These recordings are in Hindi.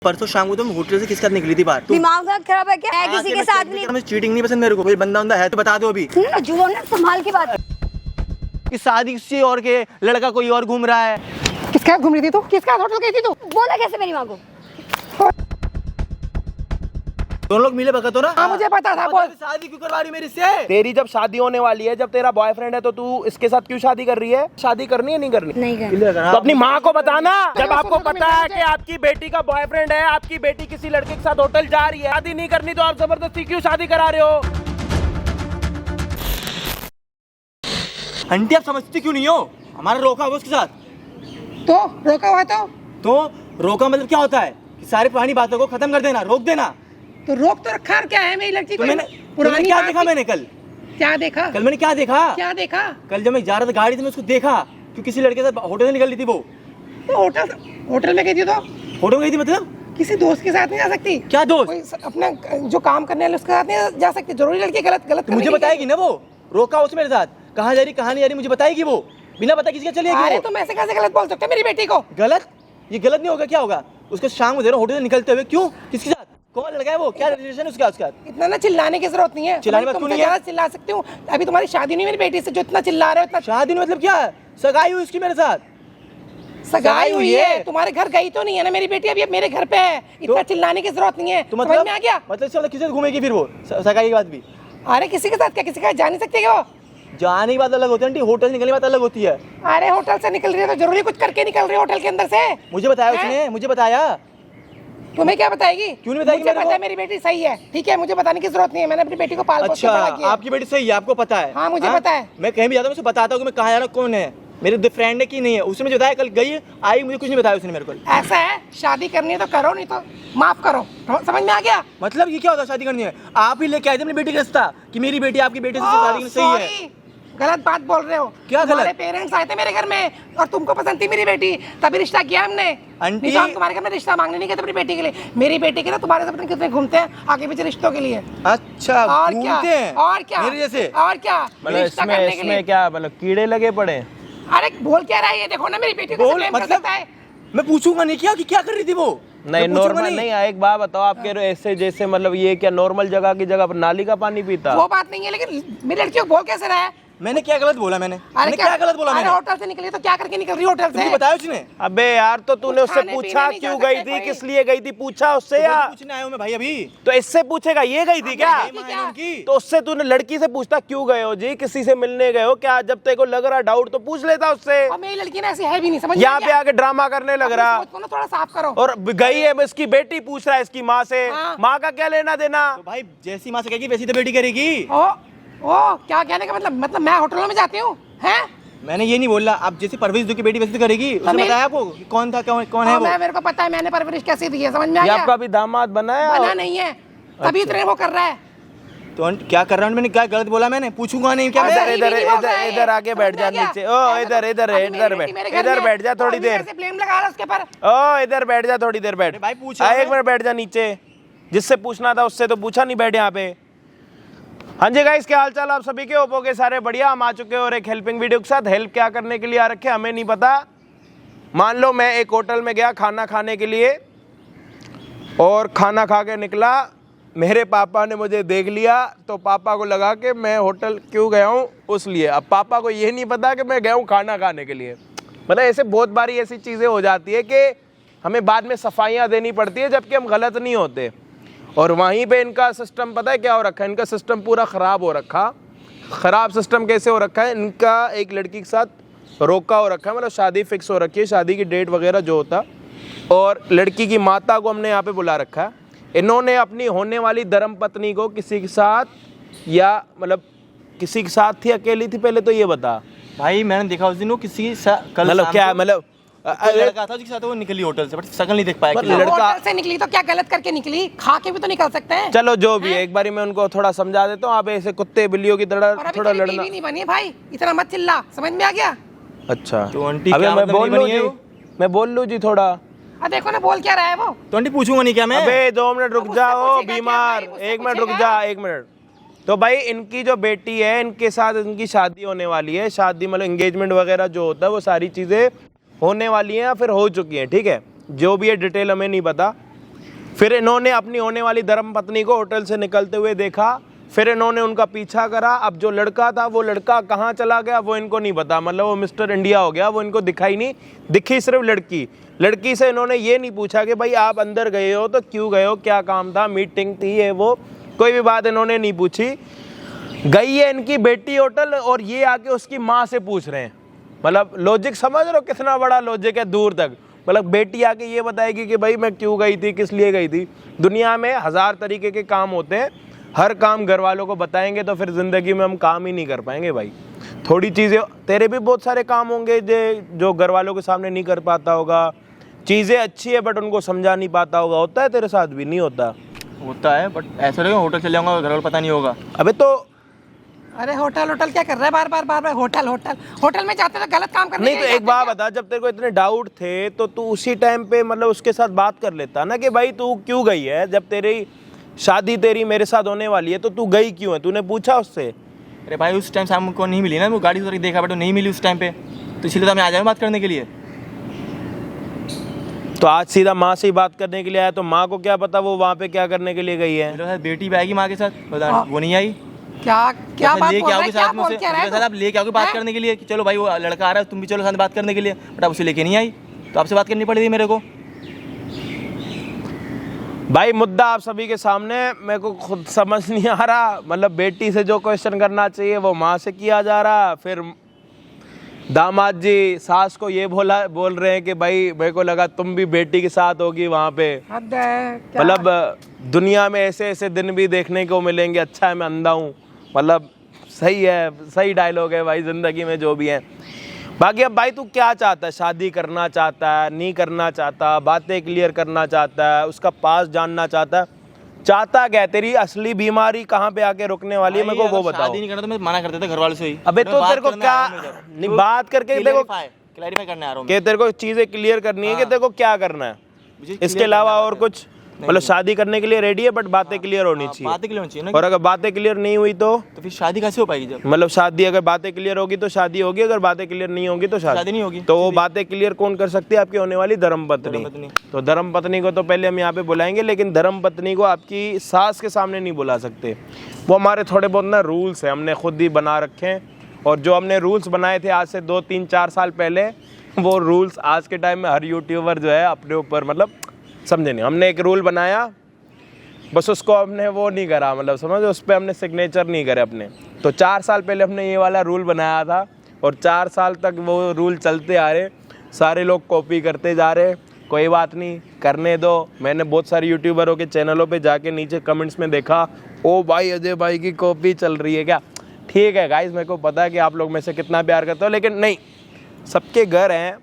परसों शाम को तुम होटल से किसके साथ निकली थी बाहर? दिमाग खराब है क्या? है किसी के साथ नहीं। मुझे चीटिंग नहीं पसंद, मेरे को कोई बंदा है तो बता दो अभी। जुबान ना संभाल के बात। कि शादी किसी और के, लड़का कोई और घूम रहा है। किसका घूम रही थी तू? किसका होटल गई थी तू? बोला कैसे मेरी माँ को? दोनों लोग मिले भगत हो ना? हाँ मुझे पता था। बोल शादी क्यों करवा रही मेरी से? तेरी जब शादी होने वाली है, जब तेरा बॉयफ्रेंड है, तो तू इसके साथ क्यों शादी कर रही है? शादी करनी है नहीं करनी? नहीं करनी। तो अपनी माँ को बताना। जब आपको पता है कि आपकी बेटी का बॉयफ्रेंड है, आपकी बेटी किसी लड़के के साथ होटल जा रही है, शादी नहीं करनी तो आप जबरदस्ती क्यों शादी करा रहे हो? आंटी आप समझती क्यों नहीं हो? हमारा रोका हुआ उसके साथ। तो रोका हुआ तो रोका मतलब क्या होता है? कि सारी पुरानी बातों को खत्म कर देना, रोक देना। तो रोक तो रखा है, क्या है मेरी लड़की को? पुरानी क्या देखा मैंने कल? क्या देखा? कल मैंने क्या देखा? क्या देखा? कल जब मैं जा रहा था गाड़ी से, मैं उसको देखा कि किसी लड़के से होटल से निकल रही थी। वो तो होटल में गई थी तो होटल गई थी मतलब? किसी दोस्त के साथ नहीं जा सकती? क्या दोस्त? कोई अपना जो काम करने वाले उसके साथ नहीं जा सकती? जरूरी लड़की गलत मुझे बताएगी ना वो? रोका उसने मेरे साथ, कहाँ जा रही कहाँ नहीं जा रही मुझे बताएगी वो? बिना पता किसी का चलेगी? अरे तुम ऐसे कैसे गलत बोल सकते हो मेरी बेटी को? गलत? ये गलत नहीं होगा, क्या होगा? उसको शाम को दे रहा हूँ होटल से निकलते हुए, क्यों? किसके साथ? कौन लड़का है वो? क्या रिलेशन है उसका? इतना ना चिल्लाने की जरूरत नहीं है। चिल्लाने की बात क्यों नहीं है? ज्यादा चिल्ला सकती हूँ। अभी तुम्हारी शादी नहीं मेरी बेटी से, जो इतना चिल्ला रहे हो। इतना शादी में मतलब क्या है? सगाई हुई उसकी मेरे साथ। सगाई हुई है? तुम्हारे घर गई तो नहीं है ना मेरी बेटी? अभी मेरे घर पे है। इतना चिल्लाने की जरूरत नहीं है। तो समझ मतलब में आ गया? मतलब इससे किसी से घूमेगी फिर वो सगाई की बात भी? अरे किसी के साथ क्या? किसी के साथ जा नहीं सकते क्या वो? जाने की बात अलग होती है आंटी, होटल से निकलने की बात अलग होती है। अरे होटल से निकल रही है तो जरूरी कुछ करके निकल रही है होटल के अंदर से। मुझे बताया उसने, मुझे बताया। तुम्हें क्या बताएगी? क्यों नहीं बताएगी? मुझे पता है मेरी बेटी सही है, ठीक है? मुझे बताने की जरूरत नहीं है। मैंने अपनी बेटी को पाल पोस के बड़ा किया। आपकी बेटी सही है, आपको पता है? हाँ मुझे पता है। मैं कहीं भी जाता हूँ उसे बताता हूँ कि मैं कहाँ जा रहा हूँ, कौन है मेरे फ्रेंड है कि नहीं है। उसने मुझे बताया, कल गई आई, मुझे कुछ नहीं बताया उसने मेरे को। ऐसा है, शादी करनी है तो करो, नहीं तो माफ करो। समझ में आ गया? मतलब ये क्या होता है शादी करनी है? आप ही लेके आए थे अपनी बेटी का रिश्ता कि मेरी बेटी आपकी बेटी से शादी करनी सही है। गलत बात बोल रहे हो। क्या गलत? तुम्हारे पेरेंट्स आए थे मेरे घर में और तुमको पसंद थी मेरी बेटी, तभी रिश्ता किया हमने। आंटी नहीं तो हम तुम्हारे घर में रिश्ता मांगने नहीं गए थे अपनी बेटी के लिए। मेरी बेटी के ना तुम्हारे साथ कितने घूमते हैं आगे पीछे रिश्तों के लिए। अच्छा, और घूमते क्या? हैं और क्या? मेरे जैसे? और क्या? रिश्ता करने के लिए। इसमें क्या मतलब कीड़े लगे पड़े? अरे बोल क्या रहा है ये? देखो ना मेरी बेटी को बोल ब्लेम कर मतलब? सकता है। मैं पूछूंगा नहीं क्या कि क्या कर रही थी वो? नहीं नॉर्मल नहीं है। एक बात बताओ, आपके ऐसे जैसे मतलब ये क्या नॉर्मल जगह की जगह पर नाली का पानी पीता? वो बात नहीं है, लेकिन मेरी लड़की को बोल कैसे रहा है? मैंने क्या गलत बोला? मैंने क्या गलत बोला? मैंने होटल से निकली तो क्या करके निकल रही होटल से? बताया उसने? अबे यार, तो तूने उससे पूछा क्यों गई थी, किस लिए गई थी? पूछा उससे यार? पूछने आया हूँ मैं भाई अभी। तो इससे पूछेगा ये गई थी क्या? तो उससे तूने लड़की से पूछता क्यों गए हो जी, किसी से मिलने गए हो क्या? जब तेरे को लग रहा डाउट तो पूछ लेता उससे। और मेरी लड़की ना ऐसी है भी नहीं, समझ यहाँ पे आके ड्रामा करने लग रहा। थोड़ा साफ करो। और गई है इसकी बेटी, पूछ रहा है इसकी माँ से। माँ का क्या लेना देना? भाई जैसी माँ से कहेगी वैसी तो बेटी करेगी। ओ क्या कहने का मतलब मैं होटलों में जाती हूँ हैं? मैंने ये नहीं बोला, आप जैसी परवरिश दो की बेटी वैसी तो करेगी। उसने बताया आपको कि कौन था, कौन है वो? मेरे को पता है मैंने परवरिश कैसी दी है, समझ में आ गया? आपका भी दामाद बनाया? बना नहीं है, तभी इतने वो कर रहा है। तो क्या कर रहा हूँ? मैंने क्या गलत बोला? मैंने पूछूंगा नहीं क्या? इधर आके बैठ जा नीचे। ओ इधर बैठ जा थोड़ी देर। ब्लेम लगा रहा उसके ऊपर। ओ इधर बैठ जा थोड़ी देर, बैठ भाई। पूछ एक मिनट बैठ जा नीचे। जिससे पूछना था उससे तो पूछा नहीं, बैठ यहाँ पे। हाँ जी गाइस, क्या हाल चाल आप सभी के? होपोगे सारे बढ़िया। हम आ चुके हैं और एक हेल्पिंग वीडियो के साथ। हेल्प क्या करने के लिए आ रखे हमें नहीं पता। मान लो मैं एक होटल में गया खाना खाने के लिए और खाना खा के निकला, मेरे पापा ने मुझे देख लिया तो पापा को लगा कि मैं होटल क्यों गया हूँ उस लिए। अब पापा को ये नहीं पता कि मैं गया हूँ खाना खाने के लिए। मतलब ऐसे बहुत बारी ऐसी चीज़ें हो जाती है कि हमें बाद में सफाइयाँ देनी पड़ती है जबकि हम गलत नहीं होते। और वहीं पे इनका सिस्टम पता है क्या हो रखा है? इनका सिस्टम पूरा ख़राब हो रखा। ख़राब सिस्टम कैसे हो रखा है? इनका एक लड़की के साथ रोका हो रखा है, मतलब शादी फिक्स हो रखी है, शादी की डेट वगैरह जो होता। और लड़की की माता को हमने यहाँ पे बुला रखा है। इन्होंने अपनी होने वाली धर्मपत्नी को किसी के साथ या मतलब किसी के साथ थी, अकेली थी? पहले तो ये बता भाई। मैंने देखा उस दिन वो किसी मतलब क्या मतलब लड़का था जिसके साथ वो निकली होटल से, बट शकल नहीं देख पाया। लड़का होटल से निकली तो क्या गलत करके निकली? खा के भी तो निकल सकते हैं। चलो जो भी है, एक बारी मैं उनको थोड़ा समझा देता हूँ। आप ऐसे कुत्ते बिल्लियों की तरह थोड़ा लड़ना नहीं बनी भाई, इतना मत चिल्ला। समझ में आ गया? अच्छा तो आंटी अबे मैं बोल लूँ जी थोड़ा। देखो ना बोल क्या रहा है वो। तो आंटी पूछूंगा नहीं क्या मैं? अबे 2 मिनट रुक जाओ बीमार, 1 मिनट रुक जा, 1 मिनट। तो भाई इनकी जो बेटी है, इनके साथ इनकी शादी होने वाली है। शादी मतलब एंगेजमेंट वगैरह जो होता है वो सारी चीज़ें होने वाली हैं या फिर हो चुकी हैं, ठीक है? जो भी है डिटेल हमें नहीं पता। फिर इन्होंने अपनी होने वाली धर्मपत्नी को होटल से निकलते हुए देखा, फिर इन्होंने उनका पीछा करा। अब जो लड़का था वो लड़का कहाँ चला गया वो इनको नहीं पता, मतलब वो मिस्टर इंडिया हो गया, वो इनको दिखाई नहीं, दिखी सिर्फ लड़की। लड़की से इन्होंने ये नहीं पूछा कि भाई आप अंदर गए हो तो क्यों गए हो, क्या काम था, मीटिंग थी, ये वो, कोई भी बात इन्होंने नहीं पूछी। गई है इनकी बेटी होटल और ये आके उसकी माँ से पूछ रहे हैं। मतलब लॉजिक समझ रहे हो कितना बड़ा लॉजिक है दूर तक। मतलब बेटी आके ये बताएगी कि भाई मैं क्यों गई थी, किस लिए गई थी। दुनिया में 1000 तरीके के काम होते हैं, हर काम घर वालों को बताएंगे तो फिर ज़िंदगी में हम काम ही नहीं कर पाएंगे भाई। थोड़ी चीज़ें, तेरे भी बहुत सारे काम होंगे जो घर वालों के सामने नहीं कर पाता होगा, चीज़ें अच्छी है बट उनको समझा नहीं पाता होगा। होता है तेरे साथ भी? नहीं होता? होता है, बट ऐसा नहीं होटल चले जाऊंगा घर वालों को पता नहीं होगा। अबे तो अरे होटल क्या कर रहा है बार बार होटल में जाते तो गलत काम करने नहीं, तो एक बात बता, जब तेरे को इतने डाउट थे तो तू उसी टाइम पे मतलब उसके साथ बात कर लेता ना कि भाई तू क्यों गई है, जब तेरी शादी तेरी मेरे साथ होने वाली है तो तू गई क्यों है, तूने पूछा उससे? अरे भाई उस टाइम शाम को नहीं मिली ना, वो गाड़ी से देखा बट नहीं मिली उस टाइम पे, तो इसलिए तो मैं आ जाऊँ बात करने के लिए। तो आज सीधा माँ से ही बात करने के लिए आया, तो माँ को क्या पता वो वहाँ पे क्या करने के लिए गई है? मेरे साथ बेटी भी आएगी माँ के साथ, बता वो नहीं आई। क्या बात लेके बोल रहा आओगे है, क्या साथ बोल में क्या रहा है आप लेके आओगे बात करने के लिए कि चलो भाई वो लड़का आ रहा है तुम भी चलो साथ बात करने के लिए, बट आप उसे लेके नहीं आई तो आपसे बात करनी पड़ेगी मेरे को। भाई मुद्दा आप सभी के सामने, मेरे को खुद समझ नहीं आ रहा। मतलब बेटी से जो क्वेश्चन करना चाहिए वो माँ से किया जा रहा, फिर दामाद जी सास को ये बोल रहे हैं कि भाई मेरे को लगा तुम भी बेटी के साथ होगी वहाँ पे। हद है क्या? मतलब दुनिया में ऐसे ऐसे दिन भी देखने को मिलेंगे। अच्छा है मैं अंधा हूँ, मतलब सही है, सही डायलॉग है भाई ज़िंदगी में जो भी है। बाकी अब भाई तू क्या चाहता है? शादी करना चाहता है, नहीं करना चाहता, बातें क्लियर करना चाहता है, उसका पास जानना चाहता है, चाहता क्या है? तेरी असली बीमारी कहाँ पे आके रुकने वाली है मेरे को वो बताओ। शादी नहीं करना तो मैं मना कर देता घर वालों से ही। अबे तो तेरे को क्या नहीं बात करके देखो क्लैरिफाई करने आ रहा हूँ कि तेरे को चीजें क्लियर करनी है कि तेरे को क्या करना है, इसके अलावा और कुछ? मतलब शादी करने के लिए रेडी है बट बातें क्लियर होनी चाहिए। बातें क्लियर होनी चाहिए ना, और अगर बातें क्लियर नहीं हुई तो फिर शादी कैसे हो पाएगी? जब मतलब शादी अगर बातें क्लियर होगी तो शादी होगी, अगर बातें क्लियर नहीं होगी तो शादी नहीं होगी। तो वो बातें क्लियर कौन कर सकती है? आपकी होने वाली धर्मपत्नी। तो धर्मपत्नी को तो पहले हम यहाँ पे बुलाएंगे, लेकिन धर्मपत्नी को आपकी सास के सामने नहीं बुला सकते। वो हमारे थोड़े बहुत ना रूल्स हैं, हमने खुद ही बना रखे हैं। और जो हमने रूल्स बनाए थे आज से 2, 3, 4 साल पहले, वो रूल्स आज के टाइम में हर यूट्यूबर जो है अपने ऊपर मतलब समझे नहीं। हमने एक रूल बनाया, बस उसको हमने वो नहीं करा, मतलब समझो उस पर हमने सिग्नेचर नहीं करे अपने। तो 4 साल पहले हमने ये वाला रूल बनाया था और 4 साल तक वो रूल चलते आ रहे, सारे लोग कॉपी करते जा रहे। कोई बात नहीं, करने दो। मैंने बहुत सारे यूट्यूबरों के चैनलों पे जाके नीचे कमेंट्स में देखा, ओ भाई अजय भाई की कॉपी चल रही है क्या? ठीक है गाइस, मेरे को पता है कि आप लोग में से कितना प्यार करते हो, लेकिन नहीं, सबके घर हैं,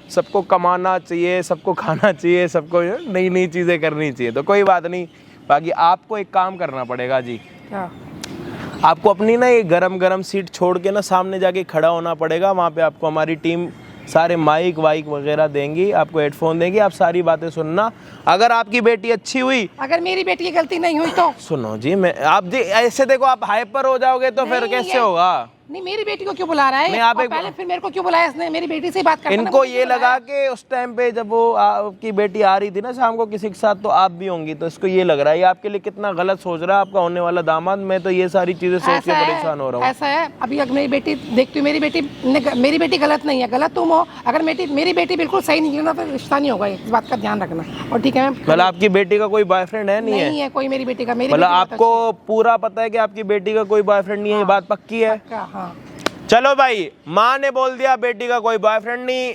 सबको कमाना चाहिए, सबको खाना चाहिए, सबको नई नई चीज़ें करनी चाहिए। तो कोई बात नहीं। बाकी आपको एक काम करना पड़ेगा जी। क्या? आपको अपनी ना ये गरम सीट छोड़ के ना सामने जाके खड़ा होना पड़ेगा। वहाँ पे आपको हमारी टीम सारे माइक वाइक वगैरह देंगी, आपको हेडफोन देंगी, आप सारी बातें सुनना। अगर आपकी बेटी अच्छी हुई, अगर मेरी बेटी की गलती नहीं हुई तो सुनो जी, मैं आप जी ऐसे देखो, आप हाइपर हो जाओगे तो फिर कैसे होगा? नहीं, मेरी बेटी को क्यों बुला रहा है? आप पहले फिर मेरे को क्यों बुलाया इसने? मेरी बेटी से बात करना। इनको ये लगा कि उस टाइम पे जब वो आपकी बेटी आ रही थी ना शाम को किसी के साथ, तो आप भी होंगी, तो इसको ये लग रहा है ये आपके लिए कितना गलत सोच रहा है आपका होने वाला दामाद। मैं तो ये सारी चीजें सोच के परेशान हो रहा हूँ। ऐसा है, अभी अगर मेरी बेटी देखती हूँ, मेरी बेटी गलत नहीं है, गलत तुम हो। अगर मेरी बेटी बिल्कुल सही नहीं है तो रिश्ता नहीं होगा, इस बात का ध्यान रखना। और ठीक है, मतलब आपकी बेटी का कोई बॉयफ्रेंड है? नहीं है कोई मेरी बेटी का। मतलब आपको पूरा पता है कि आपकी बेटी का कोई बॉयफ्रेंड नहीं है, ये बात पक्की है? हाँ। चलो भाई, माँ ने बोल दिया बेटी का कोई बॉयफ्रेंड नहीं,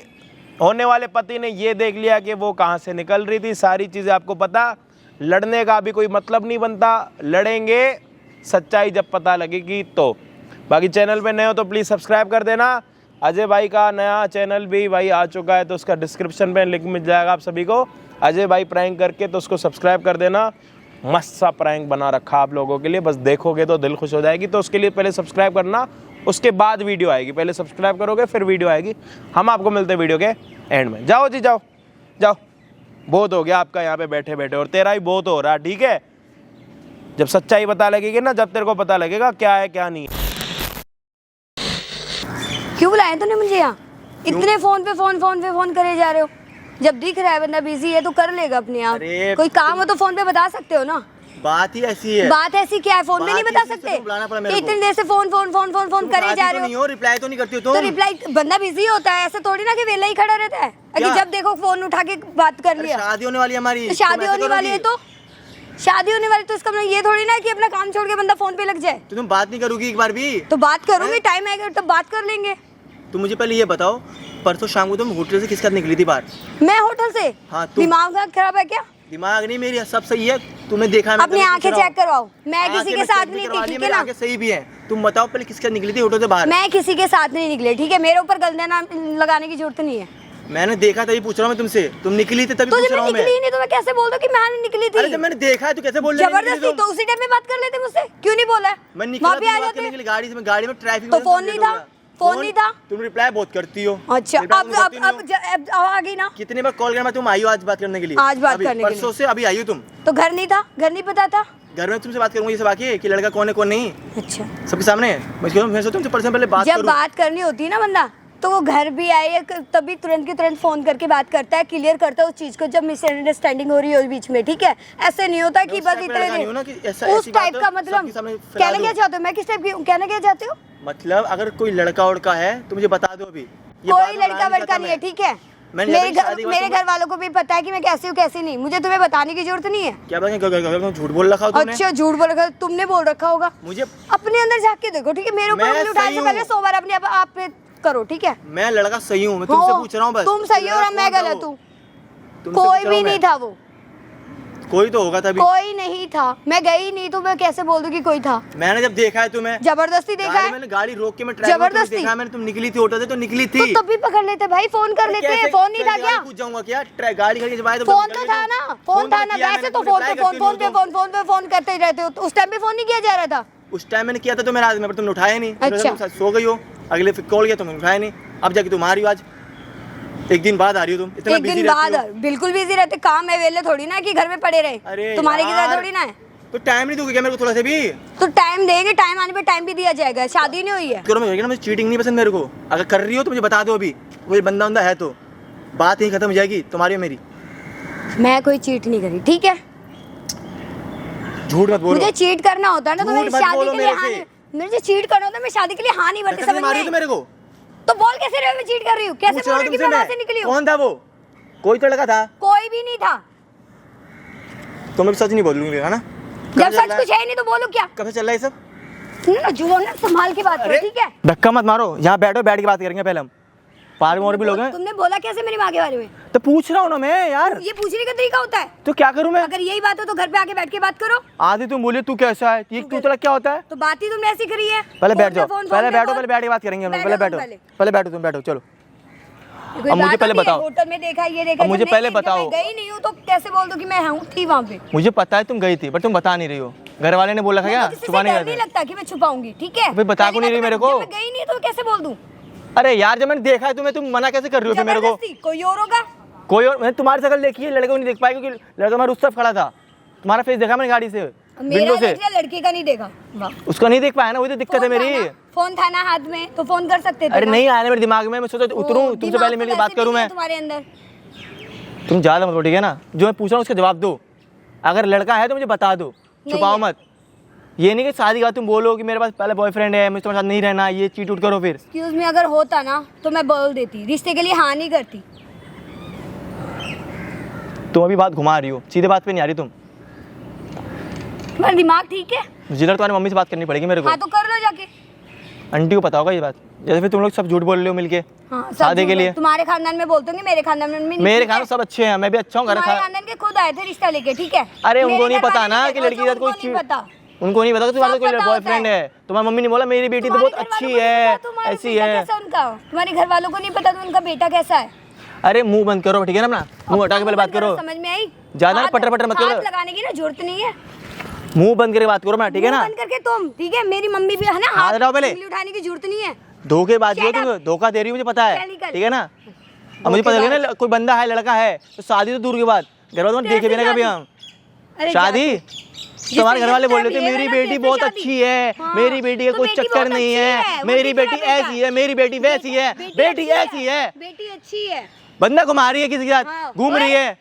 होने वाले पति ने ये देख लिया कि वो कहाँ से निकल रही थी, सारी चीज़ें आपको पता। लड़ने का भी कोई मतलब नहीं बनता, लड़ेंगे सच्चाई जब पता लगेगी तो। बाकी चैनल पे नए हो तो प्लीज़ सब्सक्राइब कर देना। अजय भाई का नया चैनल भी भाई आ चुका है, तो उसका डिस्क्रिप्शन पे लिंक मिल जाएगा आप सभी को, अजय भाई प्रैंक करके, तो उसको सब्सक्राइब कर देना। मस्त सा प्रैंक बना रखा आप लोगों के लिए, बस देखोगे तो दिल खुश हो जाएगी। तो उसके लिए पहले सब्सक्राइब करना, उसके बाद वीडियो आएगी। पहले सब्सक्राइब करोगे फिर वीडियो आएगी। हम आपको मिलते हैं वीडियो के एंड में। जाओ जी, जाओ जाओ, बहुत हो गया आपका यहाँ पे बैठे बैठे, और तेरा ही बहुत हो रहा, ठीक है? जब सच्चाई पता लगेगी ना, जब तेरे को पता लगेगा क्या है क्या नहीं है। क्यों बुलाया तूने मुझे यहाँ? इतने फोन पे फोन करे जा रहे हो। जब दिख रहा है बंदा बिजी है तो कर लेगा अपने आप। अरे कोई काम हो तो फोन पे बता सकते हो ना। बात ही ऐसी है। बात ऐसी क्या है, फोन पे बात नहीं बता ऐसी है, सकते तुमको बुलाना पड़ा मेरे कि को। इतनी देर से phone phone phone phone phone करे जा रहे हो। रिप्लाई तो नहीं करती हो तो तुम। रिप्लाई बंदा बिजी होता है, ऐसे थोड़ी ना कि वेला ही खड़ा रहता है कि क्या? जब देखो फोन उठा के बात कर अरे लिया। शादी होने वाली है हमारी। तो शादी तुम ऐसे होने वाली है करोगी? तो शादी होने वाली तो इसका मतलब ये थोड़ी ना कि अपना काम छोड़ के बंदा फोन पे लग जाए। तो तुम बात नहीं करोगी एक बार भी? तो बात करूंगी, टाइम आएगा तब बात कर लेंगे। तुम मुझे पहले ये बताओ, परसों शाम को तुम होटल से किसके साथ निकली थी बाहर? मैं होटल से? हाँ, तुम। दिमाग खराब है क्या? दिमाग नहीं, मेरी सब सही है। तुम्हें देखा है, मैं अपनी तभी आंखें पूछ रहा चेक करवाओ। मैं हूँ। किसी आंखें के मैं साथ check भी नहीं करवा थी, ली, ठीक है मेरी ना? आंखें सही भी हैं। तुम बताओ पहले किसके साथ निकली थी होटल से बाहर? मैं किसी के साथ नहीं निकले, ठीक है? मेरे ऊपर गलतियां ना लगाने की जरूरत नहीं है। मैंने देखा तभी पूछ रहा हूँ मैं तुमसे। तुम निकली थी तभी तो पूछ जब रहा मैं हूँ मैं। निकली नहीं तो मैं कैसे बोल दूं कि मैं निकली अरे थी? जब मैंने देखा है तो कैसे बोल रही है जबरदस्ती तो उसी टाइम में बात कर लेते मुझसे, क्यों नहीं बोला? मैं निकला वहाँ पे आ बात करने के जाते। लिए गाड़ी से, मैं गाड़ी में ट्रैफिक तो फोन नहीं था? फोन नहीं था? तुम रिप्लाई बहुत करती हो। अच्छा, reply अब तुम करती नहीं हो। अब आ गई ना? कितनी बार कॉल करना, तुम आई हो आज बात करने के लिए? आज बात अभी, करने के लिए। परसों से अभी आई हो तुम। तो घर नहीं था? घर नहीं पता था? घर में तुमसे बात करूंगा ये सब आके कि लड़का कौन है कौन नहीं, अच्छा, सबके सामने। मैं सोचता तुमसे पर्सनल पहले बात जब करूं। बात करनी होती है ना बंदा, तो वो घर भी आए तभी तुरंत की तुरंत फोन करके बात करता है, क्लियर करता है उस चीज को जब मिसअंडरस्टैंडिंग हो रही है बीच में, ठीक है? ऐसे नहीं होता कि उस बस type का इतने लड़का नहीं हूं ना कि ऐसा- उस ऐसी बात टाइप हो, का मतलब सबके सामने फैला कहना दो। क्या चाहते हो? मैं किस टाइप की कहना क्या चाहते हो? मतलब अगर कोई लड़का उड़का है तो मुझे बता दो अभी। ये बात कोई में लड़का बनाने वड़का का नहीं है, मैं। ठीक है? मैंने मेरे जब तक शादी घर हुआ मेरे तो मैं- घर वालों को भी पता है कि मैं कैसी हूँ कैसी नहीं, मुझे तुम्हें बताने की जरूरत नहीं है। क्या बात झूठ बोल रखा हो तुमने? अच्छा, झूठ बोल रखा, तुमने बोल रखा होगा। मुझे अपने अंदर झांक के देखो, ठीक है? मेरे ऊपर मैं उंगली उठाने सही से पहले हूँ। 100 बार अपने आप पे करो, ठीक है? मैं लड़का सही हूँ, मैं तुमसे हो, पूछ रहा हूँ बस। तुम सही हो और मैं गलत हूँ। कोई भी नहीं था वो, कोई तो होगा तभी। कोई नहीं था। मैं गई नहीं तो मैं कैसे बोल दूं कि कोई था? मैंने जब देखा है तुम्हें, जबरदस्ती देखा है? मैंने गाड़ी रोक के मैं ट्रैफिक में जबरदस्ती? देखा है मैंने, तुम निकली थी होटल से तो निकली थी। तो तब भी पकड़ लेते भाई, फोन कर लेते। कैसे- फोन नहीं था कैसे क्या? गाड़ी पूछ जाऊंगा क्या? गाड़ी खड़ी जब आए तो फोन निकल तो गए था तुम। ना, फोन था ना। किया वैसे मैंने, तो तुम फोन पे reply फोन करती फोन नहीं पे हो फोन पे फोन करते ही रहते हो। तो उस टाइम पे फोन नहीं किया जा रहा था? उस टाइम मैंने किया था तो मेरा आज में, पर तुमने उठाया नहीं। अच्छा। तुम सो गई हो, अगले फिर कॉल किया तुमने उठाया नहीं। अब जाके तुम आ रही हो, आज एक दिन बाद आ रही हो तुम। इतना एक बिजी दिन रहती बाद हो। बिल्कुल बिजी रहते, काम है, वेले थोड़ी ना कि घर में पड़े रहे। अरे तुम्हारे की यार, तरह थोड़ी ना है। तो टाइम नहीं दोगे क्या मेरे को थोड़ा सा भी? तो टाइम देंगे, टाइम आने पे टाइम भी दिया जाएगा। शादी नहीं हुई है। करो मैं ना, मुझे चीटिंग नहीं पसंद मेरे को। अगर कर रही हो तो मुझे बता दो अभी, कोई बंदा है तो बात ही खत्म हो जाएगी तुम्हारी और मेरी। मैं कोई चीट नहीं करी, ठीक है? झूठ मत बोलो। मुझे चीट करना होता है ना तो झूठ मेरी मत शादी बोलो के लिए मेरे हाँ से। नहीं, मुझे चीट करना होता है, मैं शादी के लिए हाँ नहीं भरती, धक्का समझ मारी में? तो मेरे को तो बोल कैसे रहे हो मैं चीट कर रही हूँ? कैसे पूछ बोल रहा रही हूँ हूँ कि तुमसे मैं वहाँ मैं। से निकली हूँ? कौन था वो? कोई तो लड़का था। कोई भी नहीं था। तो मैं भी सच नहीं बोलूंगी, है ना? जब सच कुछ है ही नहीं तो बोलो क्या? कब से चल रहा है ये सब? ना जुबान ना संभाल के बात करो, ठीक है? धक्का मत मारो, यहाँ बैठो, बैठ के बात करेंगे पहले हम। पार्क में और भी लोग हैं। तुमने बोला कैसे मेरी माँ के बारे में? तो पूछ रहा हूँ ना मैं यार। ये पूछने का तरीका होता है? तो क्या करूँ मैं? अगर यही बात हो तो घर पे आके बैठ के बात करो। आधी तुम बोलिए तू कैसा है, तू तक क्या होता है? तो बात ही तुमने ऐसी करी है। पहले फोन बैठ पे जाओ, फोन, पहले फोन पे बैठो, फोन। पहले बैठ के बात करेंगे हम लोग। पहले बैठो बैठो, तुम पहले बैठो, तुम बैठो, चलो। कोई अब मुझे बात पहले होती है, बताओ। होटल में देखा, ये देखा। अब मुझे जब पहले नहीं, जब बताओ। मैं गई नहीं हूँ तो कैसे बोल दूं कि मैं हूँ, थी वहाँ पे? मुझे पता है तुम गई थी, पर तुम बता नहीं रही हो। घर वाले ने बोला था क्या? मुझे किसी से छुपाने डर गए नहीं थे। लगता कि मैं छुपाऊंगी, ठीक है? अबे बता क्यों नहीं रही मेरे को? जब मैं गई नहीं तो कैसे बोल दूं? अरे यार, जब मैंने देखा है तुम्हें, तुम मना कैसे कर रही हो फिर मेरे को? जबरदस्ती कोई और होगा? कोई और? मैंने तुम्हारी शक्ल देखी है, लड़के को नहीं देख पाई क्योंकि लड़का हमारा उस तरफ खड़ा था। तुम्हारा फेस देखा मैंने गाड़ी से, मेरा विंडो से। देख लिया, लड़के का नहीं देखा। वाह। उसका नहीं देख पाया ना, वही तो दिक्कत है मेरी। फोन था ना हाथ में तो फोन कर सकते थे अरे ना। नहीं आया ना मेरे दिमाग में, मैं सोचा उतरूं, ओ, तुमसे दिमाग पहले तो मिलकर वैसे बात भी करूं नहीं है मैं। तुम्हारे अंदर। तुम ज्यादा मत बोलो, ठीक है ना? जो मैं पूछ रहा हूँ उसका जवाब दो। अगर लड़का है तो मुझे बता दो, छुपाओ है। मत। ये नहीं कि शादी का तुम बोलो कि मेरे पास पहले बॉयफ्रेंड है, मुझे तुम्हारे साथ नहीं रहना, ये चीट उट करो फिर। एक्सक्यूज मी, अगर होता ना तो मैं बोल देती, रिश्ते के लिए हाँ नहीं करती। तुम अभी बात घुमा रही हो, सीधे बात पे नहीं आ रही तुम। तुम्हारा दिमाग ठीक है? मुझे तुम्हारी मम्मी से बात करनी पड़ेगी मेरे को। हाँ तो कर लो जाके। आंटी को पता होगा ये बात। जैसे फिर तुम लोग सब झूठ बोल रहे हो मिलके हाँ, सब शादी के झूठ है। लिए। तुम्हारे खानदान में बोलते होंगे, मेरे खानदान में नहीं। मेरे ठीक है? खानदान सब अच्छे हैं, मैं भी अच्छा हूँ। घर तुम्हारे खानदान के खुद आए थे रिश्ता लेके, ठीक है? अरे मेरे उनको नहीं घर पता वाले ना नहीं कि थे, लड़की के साथ कोई उनको नहीं पता। उनको नहीं पता कि तुम्हारा सब कोई पता होता बॉयफ्रेंड है। है। तुम्हारी मम्मी ने बोला मेरी बेटी तो बहुत तुम्हारे घर अच्छी वालों को नहीं है, पता तुम्हारा ऐसी बेटा है। कैसा उनका? तुम्हारे घर वालों को नहीं पता तो उनका बेटा कैसा है? अरे मुंह बंद करो, ठीक है ना? अपना मुंह हटा के पहले बात करो। समझ में आई? ज्यादा हाथ- पटर पटर मत करो। हाथ लगाने की ना जरूरत नहीं है। मुंह बंद करके बात करो ना, ठीक है मुंह ना? बंद करके तुम, ठीक है? मेरी मम्मी भी है ना, हाथ हटाओ पहले। उंगली उठाने की जरूरत नहीं है। धोखेबाजी हो Shut तुम, up। धोखा दे रही हो मुझे पता है, चल निकल। ठीक है ना? अब मुझे पता लगे ना कोई बंदा है, लड़का है, तो शादी तो दूर की बात, घर वालों ने देखे भी ना कभी हम। अरे शादी जिससे तुम्हारे घर वाले जिससे बोल रहे थे behave मेरी है ना, बेटी कैसे बहुत शादी? अच्छी है, हाँ, मेरी बेटी का तो कोई बेटी चक्कर बहुत नहीं अच्छी है, वो मेरी कितना बेटी बेटा? ऐसी है, मेरी बेटी वैसी है, बेटी ऐसी है। बेटी अच्छी है। बंदा घुमा रही है किसी के हाँ, साथ, घूम रही है।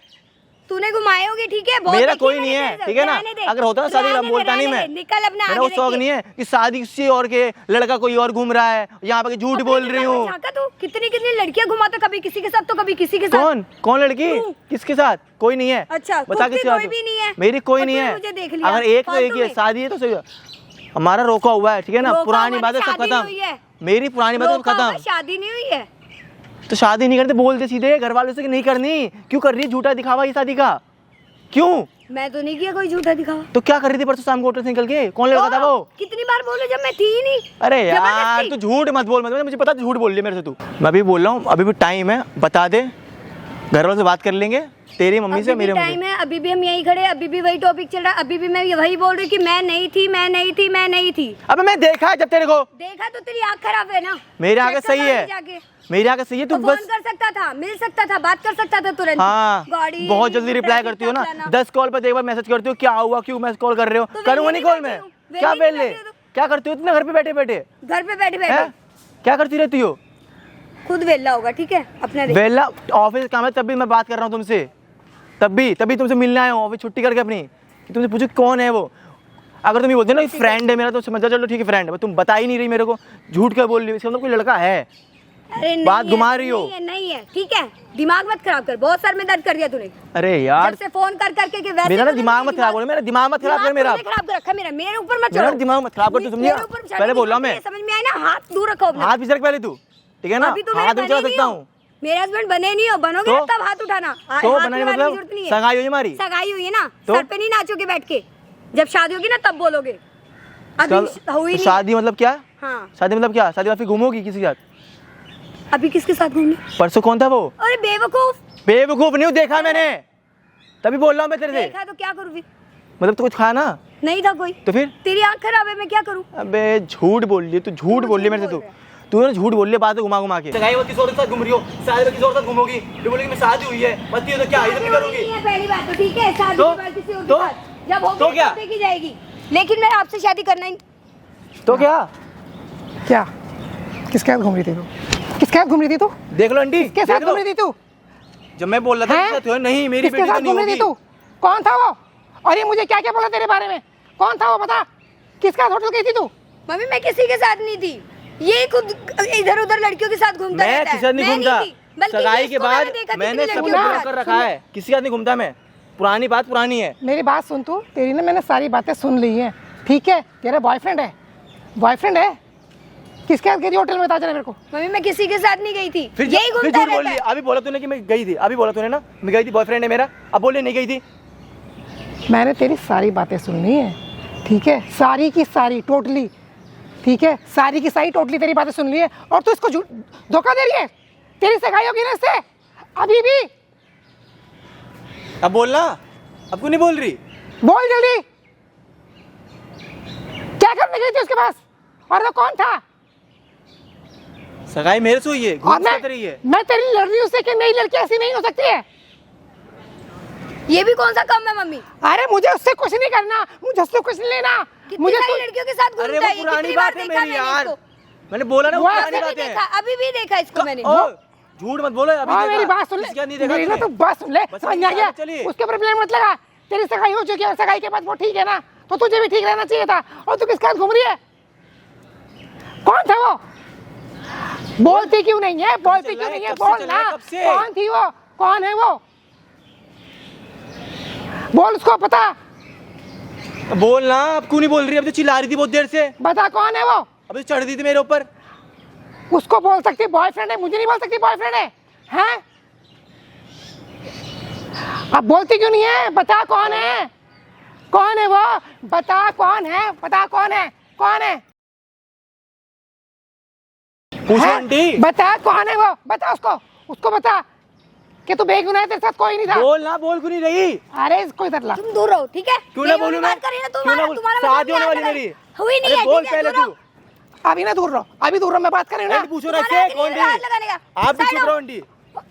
तूने घुमाए होगी, ठीक है, बहुत मेरा देखी कोई मैंने नहीं है, तेरे से। ठीक है ना। रहने दे, अगर होता ना शादी रहने का दे, बोलता नहीं रहने मैं। दे, निकल अपना मेरा आगे वो शौक देखिए। नहीं है कि शादी किसी और के लड़का कोई और घूम रहा है, यहाँ पे झूठ बोल रही हूँ। झांका तू, कितनी कितनी लड़कियां घुमाता, कभी किसी के साथ तो कभी किसी के साथ। कौन लड़की, किसके साथ? कोई नहीं है। अच्छा, बता खुद की किसके कोई साथ? भी नहीं है। मेरी कोई और नहीं तूने है। मुझे देख लिया, अगर एक तो फालतू एक ही है, में। शादी है तो सही। हमारा रोका हुआ है, ठीक है ना। रोका पुरानी हुआ बातें सब शादी नहीं खत्म, हुई है। मेरी पुरानी बातें सब रोका हुआ, खत्म। शादी नहीं हुई है। तो शादी नहीं करते बोल दे सीधे घर वालों से कि नहीं करनी। क्यों कर रही है झूठा दिखावा ये शादी का? क्यों? मैं तो नहीं किया कोई झूठा दिखावा। तो क्या कर रही थी परसों शाम को होटल से निकल के? कौन लड़का था वो? कितनी बार बोलूं जब मैं थी ही नहीं। अरे यार जबरदस्ती। तू झूठ मत बोल, मतलब मुझे पता है झूठ बोल रही है मेरे से तू। मैं भी बोल रहा हूँ, अभी भी टाइम है, बता दे, घर वालों से बात कर लेंगे, तेरी मम्मी से, मेरे मम्मी टाइम से। है, अभी भी हम यहीं खड़े हैं, अभी भी वही टॉपिक चल रहा है, अभी भी मैं वही बोल रही कि मैं नहीं थी, मैं नहीं थी, मैं नहीं थी। अबे मैं देखा है जब तेरे को। देखा तो तेरी आँख खराब है ना। मेरे आगे चेक करवा सही है, ले जाके। मेरे आगे सही है, तू तो बस। फोन कर सकता था, मिल सकता था, बात कर सकता था तुरंत। हाँ, गाड़ी बहुत जल्दी रिप्लाई करती हो ना। 10 कॉल पर एक बार मैसेज करती हो, क्या हुआ, क्यों मैसेज कॉल कर रहे हो? तो करूंगा वेली नहीं कॉल बैठी में। हूँ, क्या वेली बेल ले, बैठी हूँ तो। क्या करती हो इतना घर पे बैठे बैठे? घर पे बैठे हैं? बैठे क्या करती रहती हो? खुद वेला होगा, ठीक है, अपना देख। वेला ऑफिस काम है, तब भी मैं बात कर रहा हूँ तुमसे, तभी तुमसे मिलने आया हूँ ऑफिस छुट्टी करके अपनी, कि तुमसे पूछो कौन है वो। अगर तुम ये बोलते ना फ्रेंड है मेरा तो समझ चलो ठीक है फ्रेंड है, तुम बता ही नहीं रही मेरे को, झूठ क्या बोल रही हो? इसका मतलब कोई लड़का है। अरे नहीं बात है, घुमा रही हो। नहीं है, ठीक है, दिमाग मत खराब कर, बहुत सर में दर्द कर दिया तूने। अरे यार जब से फोन कर करके कि वैसे मेरा ना तूने दिमाग मत खराब कर, मेरा दिमाग मत खराब कर मेरा। दिमाग खराब कर रखा मेरा, मेरे ऊपर मत मेरा चढ़ो। दिमाग मत खराब कर तू, समझी? मेरे ऊपर चढ़ने पहले की बोल रहा हूँ जरूरत मैं। नहीं है, समझ में आया ना, हाथ दूर रखो अपना। हाथ पीछे रख पहले तू, ठीक है ना। अभी तो हाथ मेरे भी चला बने सकता नहीं हूँ। हो, मेरे हस्बैंड बने नहीं हो, बनोगे तो? ना तब हाथ उठाना। तो हाथ बनाने उठाने की मतलब जरूरत नहीं है। सगाई हुई हमारी, सगाई हुई है ना, तो? सर पे नहीं नाचोगे बैठ के, जब शादी होगी ना तब बोलोगे। अभी हुई तो नहीं। शादी मतलब क्या? हाँ, शादी मतलब क्या? शादी फिर घूमोगी किसी के साथ? अभी किसके साथ घूमने? परसों कौन था वो? अरे बेवकूफ, बेवकूफ नहीं हूँ, देखा मैंने, तभी बोल रहा हूँ मैं तेरे से। देखा तो क्या करूँ फिर? मतलब तो कुछ खाया ना? नहीं था कोई। तो फिर? तेरी आँख खराब है, मैं क्या करूँ? अबे झूठ बोल रही है तू, झूठ बोल रही है मेरे से तू ना झूठ बोल रही है, बात घुमा घुमा के। सगाई किसी और के साथ घूम रही हो, शादी में किसी और के साथ घूमोगी, फिर बोलेगी मैं शादी हुई है, पति है तो क्या इधर भी करूंगी? नहीं है, पहली बात तो ठीक है, शादी तो? के बाद किसी और के तो? साथ जब होगी तो क्या? तब देखी जाएगी, लेकिन मैं आपसे शादी करना ही। तो क्या? क्या किसके साथ घूम रही थी तू? किसके साथ घूम रही थी तू? देख लो आंटी, किसके साथ देख लो। घूम रही थी तू? जब मैं बोल रहा था हैं? किसके साथ हो, नहीं मेरी किसके बेटी साथ तो नहीं घूम रही थी होगी। तू? कौन था वो? और ये मुझे क्या क्या बोला तेरे बारे में? कौन था वो बता? किसके साथ होटल गई थी तू? मम्मी मैं किसी के साथ नहीं थी, ये खुद इधर उधर लड़कियों के साथ घूमता मैं रहता है। किसी के साथ नहीं मैं घूमता, थी, बल्कि सगाई के इसको बाद देखा मैंने कितनी सब लड़कियों के ब्लॉक साथ। कर रखा है, किसी के साथ नहीं घूमता मैं। पुरानी बात पुरानी है। मेरी बात सुन तू, तेरी ना मैंने सारी बातें सुन ली हैं, ठीक है? तेरा बॉयफ्रेंड है, बॉयफ्रेंड है। किसके साथ गई थी होटल में, बता जरा मेरे को। मम्मी मैं किसी के साथ नहीं गई थी, फिर यही फिर घूमता झूठ बोल रहता रही है। है। अभी बोला तूने कि मैं गई थी, अभी बोला तूने ना मैं गई थी, बॉयफ्रेंड है मेरा, अब बोले नहीं गई थी। मैंने तेरी सारी बातें सुननी है, ठीक है? सारी की सारी, टोटली, ठीक है? सारी की सारी टोटली तेरी बातें सुन ली है, और तू इसको धोखा दे रही है। तेरी सगाई होगी ना इससे, अभी भी। अब बोलना, अब क्यों नहीं बोल रही? बोल जल्दी, क्या करने गई थी उसके पास? और वो कौन था? सगाई मेरे से हुई है, और घूम सकती रही है। मैं तेरी लड़ रही हूँ उससे कि नई लड़की ऐसी नहीं हो सकती है। ये भी कौन सा कम है मम्मी? अरे मुझे उससे कुछ नहीं करना, मुझे उससे कुछ नहीं लेना। कितनी मुझे सारी तो- लड़कियों के साथ अरे घूमता वो है, ये पुरानी कितनी बार बात है देखा मेरी मैंने यार, इसको। मैंने बोला ना वो वो पुरानी अभी बात भी है। देखा, अभी भी देखा इसको मैंने। ओ, झूठ मत बोलो, अभी हाँ देखा। मेरी बात सुन ले, किसी का नहीं देखा मेरी ना तूने। तो बात सुन ले, बस समझ में आ गया? चलिए। उसके ऊपर ब्लेम मत लगा। तेरी सगाई हो चुकी है, और सगाई के बाद वो ठीक है ना, तो तुझे भी ठीक रहना चाहिए था। और तू किसके साथ घूम रही है? कौन था वो? बोलती क्यों नहीं है? बोलती क्यों नहीं है? बोल ना, कौन थी वो? कौन है वो? बोल, उसको पता। बोलना, अब क्यों नहीं बोल रही? अब तो चिल्ला रही थी बहुत देर से, बता कौन है वो? अब तो चढ़ दी थी मेरे ऊपर। उसको बोल सकती बॉयफ्रेंड है, मुझे नहीं बोल सकती बॉयफ्रेंड है, हैं? अब बोलती क्यों नहीं है? बता कौन है? कौन है वो? बता कौन है? बता कौन है? कौन है? पूछो हैं? आंटी। बता कौन है वो? बता उसको बता कि तू बेगुनाह है, तेरे साथ कोई नहीं था। बोलना, बोल क्यों नहीं रही? अरे इसको इधर ला। तुम दूर रहो, ठीक है? क्यों ना मेरी बोलूं मैं? बात करी ना, क्यों ना बोलूं? तुम्हारा शादी मतलब होने वाली क्या मेरी। हुई नहीं अरे है, बोल ठीक है, पहले दूर रहो। तू। अभी ना दूर रहो, अभी दूर रहो, मैं बात कर रही हूँ आंटी ना। पूछो ना तुम्हारा इससे, कौन आदमी हाथ थी? लगाने का। आप भी साइड चुप हो। रहो आंटी।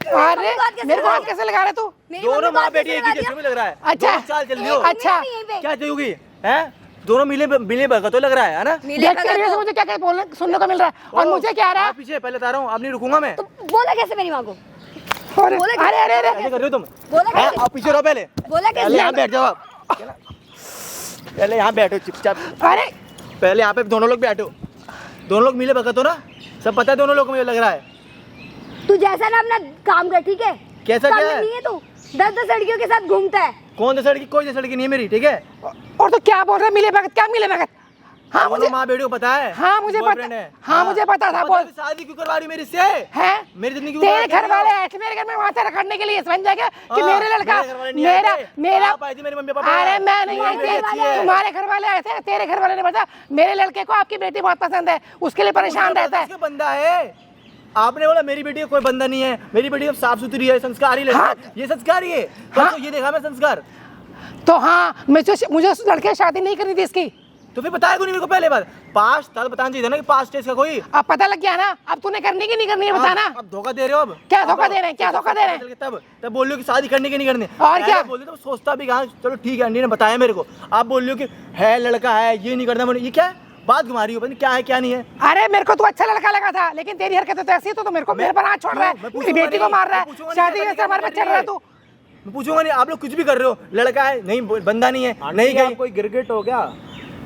अरे मेरे को हाथ कैसे लगा रहे तू? मेरी दोनों मम्मी को माँ हाथ बेटी कैसे एक ही लगा जैसे दिया? में लग रहा है। अच्छा। दोनों चाल चल लियो। अच्छा। मिले यहीं पे। क्या चाहिए हैं? दोनों मिले मिले बगा तो लग रहा है ना? मिले देख के बगैर वजह से तो- मुझे क्या क्या बोलने सुनने को मिल रहा है, और मुझे क्या आ रहा है? आप पीछे पहले बता रहा हूँ, अब नहीं रुकूंगा मैं। तो बोला कैसे मेरी माँ को? अरे बोला क्या? अरे अरे अरे ऐसे कर रहे हो तुम? बोला क्या? आप पीछे रहो पहले। बोला क्या? पहले यहाँ बैठ जाओ आप। पहले यहाँ बैठो चुपचाप। अरे पहले यहाँ पे दोनों लोग बैठो। दोनों लोग मिले भगत हो ना, सब पता है दोनों लोग को, मुझे लग रहा है। तू जैसा ना अपना काम कर, ठीक है? कैसा काम क्या में है? नहीं है तू, 10-10 लड़कियों के साथ घूमता है। कौन सी लड़की? कोई सी लड़की नहीं है मेरी, ठीक है? और तो क्या बोल रहा है, मिले भगत? क्या मिले भगत? हाँ दोनों मुझे माँ बेटी को पता है। हाँ मुझे Boyfriend पता है। हाँ मुझे पता था। बोल शादी क्यों करवा रही मेरी से? है मेरी जिंदगी तेरे घर वाले आए थे मेरे घर में वहां से रखने के लिए, समझ जाएगा कि मेरे लड़का मेरा आप आई थी मेरी मम्मी पापा। अरे मैं नहीं आई मेरी अच्छी है। थी, तुम्हारे घर वाले आए थे। तेरे घर वाले ने बताया मेरे लड़के को आपकी बेटी बहुत पसंद है, उसके लिए परेशान रहता है। उसके बंदा है। आपने बोला मेरी बेटी का कोई बंदा नहीं है, मेरी बेटी अब साफ सुथरी है, संस्कारी लड़की है। ये संस्कारी है। हाँ। तो ये देखा मैं संस्कार। तो हाँ मुझे उस लड़के से शादी नहीं करनी थी इसकी। तो फिर बताया क्यों नहीं मेरे को पहले बात? पास साल बताना चाहिए था ना कि पास स्टेज का कोई। अब पता लग गया ना, अब तूने करनी की नहीं करनी है बताना। अब धोखा दे रहे हो। अब क्या धोखा दे रहे हैं? क्या धोखा दे रहे हैं? तब बोल रहे हो कि शादी करनी की नहीं करनी। और क्या? बोल रहे तो सोचता भी कहाँ। चलो ठीक है, आंटी ने बताया मेरे को। आप बोल रहे हो कि है लड़का है, ये नहीं करना। ये क्या है? बात घुमा रही हो, पता नहीं क्या है क्या नहीं है। अरे मेरे को तो अच्छा लड़का लगा था, लेकिन तेरी हरकत तो ऐसी है, तो मेरे को मेरे पर हाथ छोड़ रहा है, मेरी बेटी को मार रहा है, शादी के हमारे पे चल रहा है तू। मैं पूछूंगा नहीं, आप लोग कुछ भी कर रहे हो। लड़का है नहीं, बंदा नहीं है, नहीं गई। कोई गिरगिट हो गया?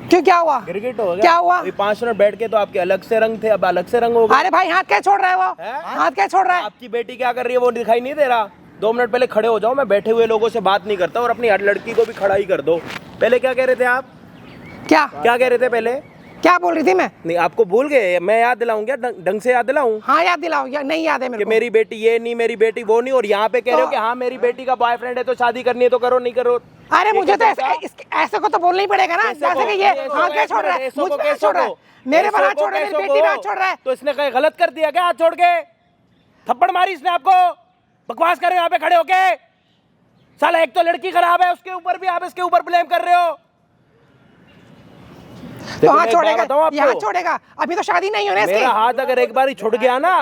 क्यों क्या हुआ? गिरगिट हो गया? क्या हुआ? अभी 5 मिनट बैठ के तो आपके अलग से रंग थे, अब अलग से रंग हो गए। अरे भाई हाथ क्या छोड़ रहा है वो? हैं? हाथ क्या छोड़ रहा है? आपकी बेटी क्या कर रही है वो दिखाई नहीं दे रहा? 2 मिनट पहले खड़े हो जाओ, मैं बैठे हुए लोगों से बात नहीं करता, और अपनी हर लड़की को भी खड़ा ही कर दो। पहले क्या कह रहे थे आप? क्या क्या कह रहे थे पहले? क्या बोल रही थी मैं? नहीं, आपको भूल गए? मैं याद दिलाऊं क्या? ढंग से याद दिलाऊं हाँ याद दिलाओ, या नहीं याद है कि मेरे को। मेरी बेटी ये नहीं, मेरी बेटी वो नहीं, और यहाँ पे कह रहे हो कि हाँ मेरी बेटी का बॉयफ्रेंड है तो शादी करनी है तो करो, नहीं करो। अरे मुझे तो कैसे ऐसे को तो बोलना ही पड़ेगा ना, कैसे जैसे को? कि ये कैसे हाथ को? क्या छोड़ रहा है, कैसे मुझ को? पे हाथ कैसे छोड़ रहा है, को? मेरे पर हाथ कैसे छोड़ रहा है, को? मेरी बेटी पे हाथ छोड़ रहा है। तो इसने कहीं गलत कर दिया क्या? हाथ छोड़ के थप्पड़ मारी इसने आपको? बकवास कर रहे हो यहाँ पे खड़े होके? साला एक तो लड़की खराब है, उसके ऊपर भी आप इसके ऊपर ब्लेम कर रहे हो। तो हाथ मैं छोड़ेगा, बताऊं आपको? ये हाथ छोड़ेगा, अभी तो शादी नहीं होने इसकी। मेरा हाथ अगर एक बार ही छुट गया ना,